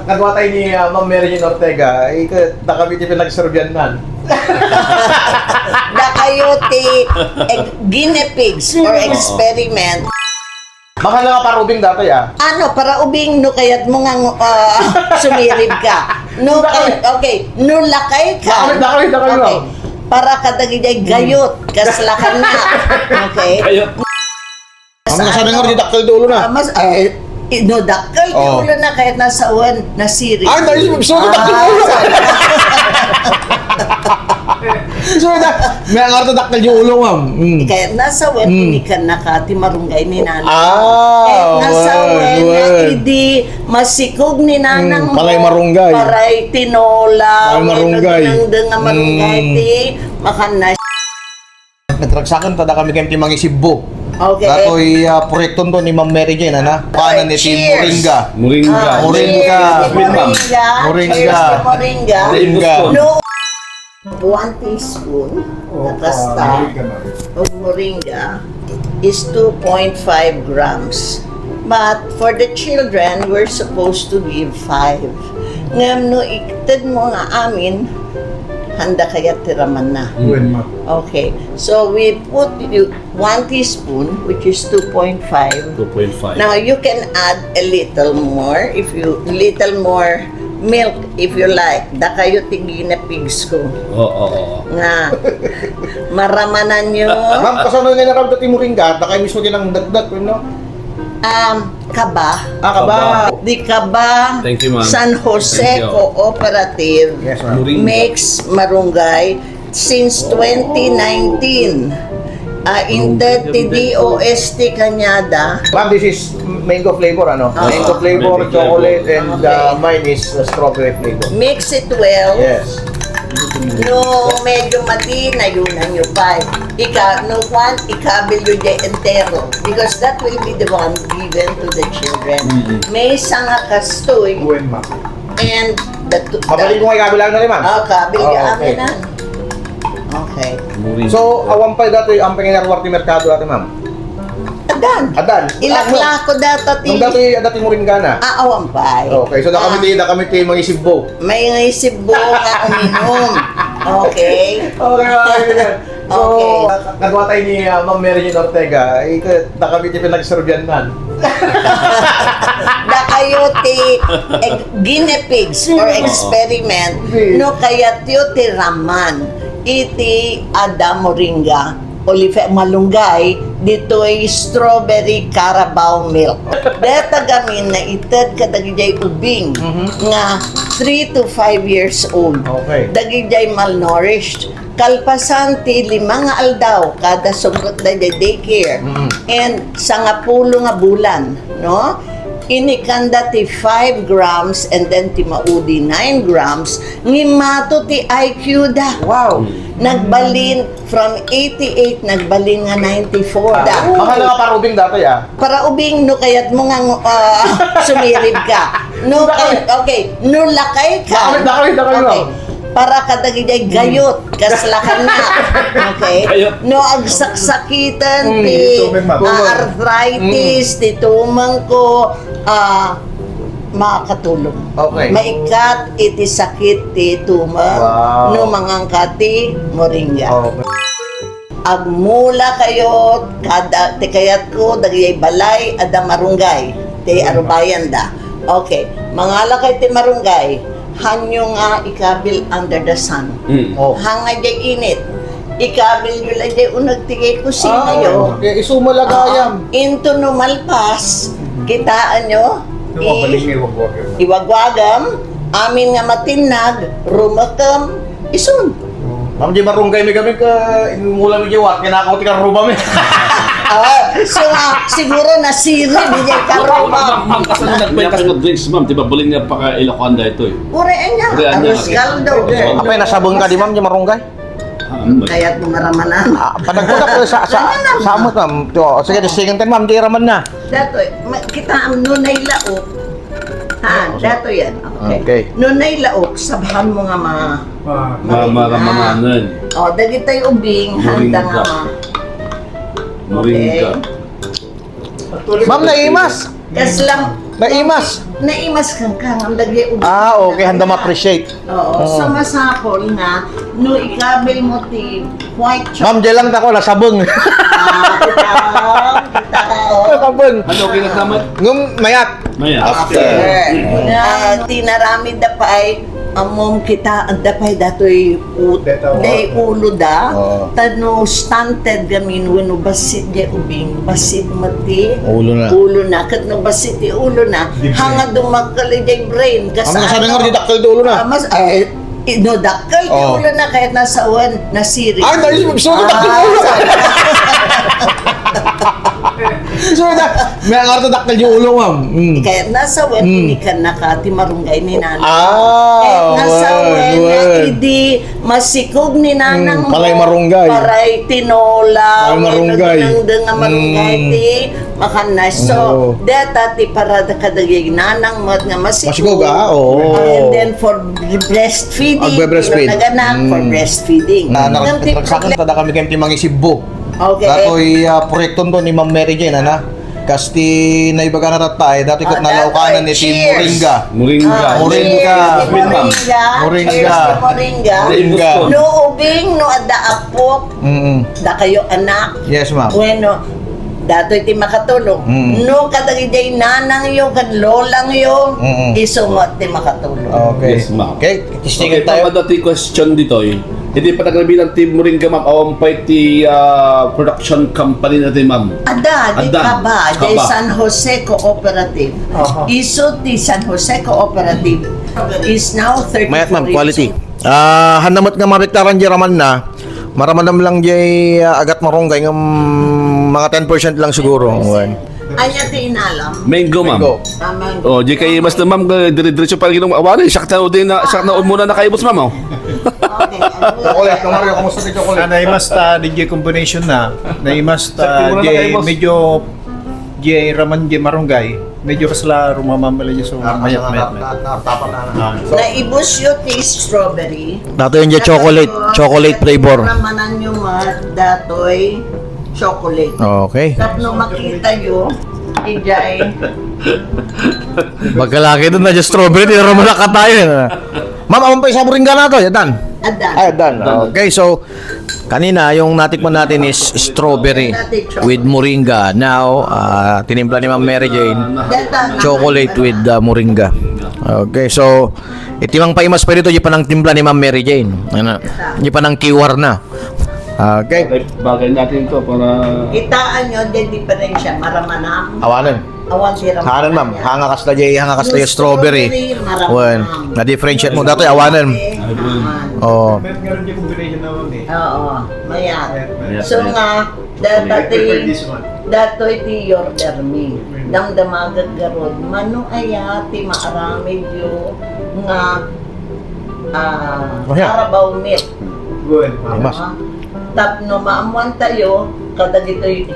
Nagawa tayo ni Ma'am Mary Jane Ortega, na kami di pinagsurvyan man. Na kayo guinea pigs or experiment. Baka nga parubing dati Ano, para ubing no kayat mo nga sumirib ka. No, okay, no lakay ka. Dakay. Okay. Para kadagijay gayot, kaslakan na. Okay? Gayot. Ano kasabi nga rin daktal dulo na? No, dakal, Oh. ulo na kahit nasa uwan, nasiri. Ay, dahil susunod daktal dulo na! Susunod na! May angarto daktal yung ulo, ma'am. Kahit nasa uwan, hindi ka nakati marunggay ni nanay. Ah, Nasa uwan, na word. hindi masikog ni nanang mo. Palay marunggay. Paray tinola. Palay marunggay. Nga marunggay, ti. Makana. Natragsakan, tada kami kayo timang isibbo. Okay. Dato'y proyekto to ni Ma'am Mary Jane, Paano ni Team Cheers. Moringa. Moringa. Moringa. Moringa. Moringa. Moringa. No. 1 teaspoon na kasta of moringa is 2.5 grams. But for the children, we're supposed to give 5. Ngam no iktad mo nga amin, handa kaya tiraman na. Okay, so we put 1 teaspoon, which is 2.5. 2.5. Now you can add a little more milk if you like. Da kayo tigina pigs ko. Oo. Nga maramanan nyo. Ma'am, kasama nga nakamit Team Moringa, na kayo mismo din ang dagdag, no? Kaba. Kaba. Di Kaba. Thank you, ma'am. San Jose Thank you. Cooperative Yes, ma'am. Moringa. makes marunggay since 2019. In the DOST Cañada. Ma'am, this is mango flavor, ano? Ah. Mango flavor, Mango chocolate, flavor. and Okay. mine is strawberry flavor. Mix it well. Yes. No, medyo mali na yun ang yung pie. Ikabil yun yung entero. Because that will be the one given to the children. May sanga kastoy Gwen, ma'am. and Mabalik mo kay kabilang na rin, ma'am. kabil yung okay. amin na. Okay. Moringa. So, awan pa dati ang panginarwar ti merkado natin, ma'am. Adan. Adan. Ilakla ko data Nung dati Moringa na. Awan pa. Okay, so da kami ti mga isibbo. May isip buo nga uminom. Okay. Okay. So, Okay. nagawa tayo ni Ma'am Mary Jane Ortega, na kami ti pinagsurvyan man. Na kayo guinea pigs or experiment no kaya tiyo ti raman iti ada moringa malunggay dito ay strawberry carabao milk. Deta gamin na itad kadagijay ubing nga 3 to 5 years old. Okay. Dagijay malnourished. Kalpasan ti 5 nga aldaw kada sugot na daycare. And sa nga pulo nga bulan, no? Inikanda ti 5 grams and then ti maudi 9 grams ngimato ti IQ da. Wow. Nagbalin from 88 nagbalin nga 94 da. Baka nga parubing dati, Para ubing no kayat mo nga sumirib ka. No, okay, no lakay ka. Dakay. Okay. Para kadagijay gayot, kaslakan na. Okay? Gayot. No, agsaksakitan, ti tumeng, ma'am. arthritis, ti tumang ko, makakatulong. Okay. Maikat, iti sakit, ti tumang, Wow. no mangangkati, moringa. Okay. Agmula kayo, kada ti kayat ko, dagijay balay, ada marunggay, ti arubayan da. Okay, mangala kay ti marunggay, hanyo nga ikabil under the sun. Oh. Hangay jay init. Ikabil nyo lang jay unag tigay kusina yo. Okay, isumalagayam. Into numalpas, kitaan nyo, iwagwagam, amin nga matinag, rumakam, isun. Ma'am, di marunggay may gamit ka, mula may jiwat, kinakauti ka ruba may. So siguro nasiri, bigyan ka rumam. Ma'am, kasi nung nagkwenta sa drinks, ma'am, di ba buling nga pa Ilocanda ito eh. Urean niya, Urean niya, arroz okay. caldo. Apay, nasabong ka di, ma'am, di marunggay? Kaya't maramanan. Padagpudak ko sa amot, ma'am. Sige, singintin, ma'am, di raman na. Dato, kita ang nunay laok. Dato yan. Okay. Nunay laok, sabahan mo nga Maramanan. dagi tayo ubing, handa nga Moringa. Ma'am, naimas. Kaslam, Naimas. Naimas kang ang lagi. Ah, okay. Handa ma-appreciate. Oo. So masakol nga, no ikabil mo ti white chocolate. Ma'am, dyan lang ako, nasabong. Nasabong. Ano, okay na tamat? Ngum, mayat. Maya. After. Tinarami dapay, amom kita, ang dapay datoy day ulo da, Oo. tano stunted gamin, wano basit di ubing, basit mati, Ulo na. ulo na, kat no basit di ulo na, hanga dumagkali di brain, Ang nasabi nga rin, daktal dulo na. mas, no, dakal, di Oo. ulo na, kahit nasa uwan, nasiri. Ay, dahil gusto ko daktal dulo na. Gusto ko may angarto daktal yung ulo, ma'am. Kahit nasa uwan, hindi ka nakatimarunggay ni nanay. Ah, Kahit nasa word, uwan, na word. hindi masikog ni nanang mo. palay marunggay. Paray tinola. Palay marunggay. Nga marunggay, ti makanas. So, Oo. data ti parada kadagig nanang mo nga masikog. Masikog, oo. And then for breastfeeding. Breastfeed. Naganak for breastfeeding. Na Nang ti nakasakit tada kami kayo timang isibbo. Okay. Dato'y proyekton to ni Ma'am Mary Jane, ana. Kasti na ibaga na tatay, dati ko nalaukanan ni Team Cheers. Moringa. Moringa. Moringa. Moringa. Moringa. Cheers to Moringa. Moringa. No ubing, no ada apok, da kayo anak. Yes, ma'am. Bueno, dato iti makatulong. No kadagijay nanang yo, kad lolang yo, isumot ti makatulong. Okay. Yes, ma'am. Okay, Okay, tistingin tama tayo. dati question dito eh. Hindi pa nagkabilang Team Moringa, ma'am. Awampay ti production company natin, ma'am. Ada, di Ada. Kaba, di Kaba. San Jose Cooperative. Iso ti San Jose Cooperative is now 34 Mayat, ma'am, years quality. old. Hanamot nga mabiktaran di raman na. Maramadam lang di agat marunggay ng mga 10% lang siguro. Anya ti inalam. Mango, ma'am. Mango. Tamang Oh, di kay mas na ma'am, dire-diretso pa rin awarin. Siyak na muna na kayo, boss, ma'am. Oh. Okay. Chocolate, Mario, kumusta ni chocolate? Naimasta DJ combination na. Naimasta Sakti mo na na kayo, boss. medyo J Raman J Marunggay. Medyo kasla rumamamala niya so mayat. Naibos yun ti strawberry. Dato yung chocolate flavor. Ramanan yung datoy chocolate. Okay. Tapno makita yun, ijay. Pagkalaki doon na dyan strawberry, tinaro mo na ka tayo. Ma'am, amang pa isa Moringa na to, dan. Adan. Ay, dan. Okay, so, kanina, yung natikman natin is strawberry with Moringa. Now, tinimpla ni Ma'am Mary Jane, chocolate with Moringa. Okay, so, itimang paimas pa dito, di pa nang timpla ni Ma'am Mary Jane. Ano, di pa nang kiwar na. Okay. Bagay natin to para... Itaan nyo, din diferensya, maramanam. Awanan. Awan si Ramanan. Hanan, ma'am. Hanga kasla jay strawberry. Maramanam. Wen, na-differentiate mo dito, awanan. Oh. Meron nga rin yung combination naman eh. Oo, mayan. Mayat, So mayat. nga, dato iti order me. Damdamagag garod. Mano aya ti maaramid yo nga Mayan. Carabao meat. Good. Mas. Tapno maamuan tayo, kada dito'y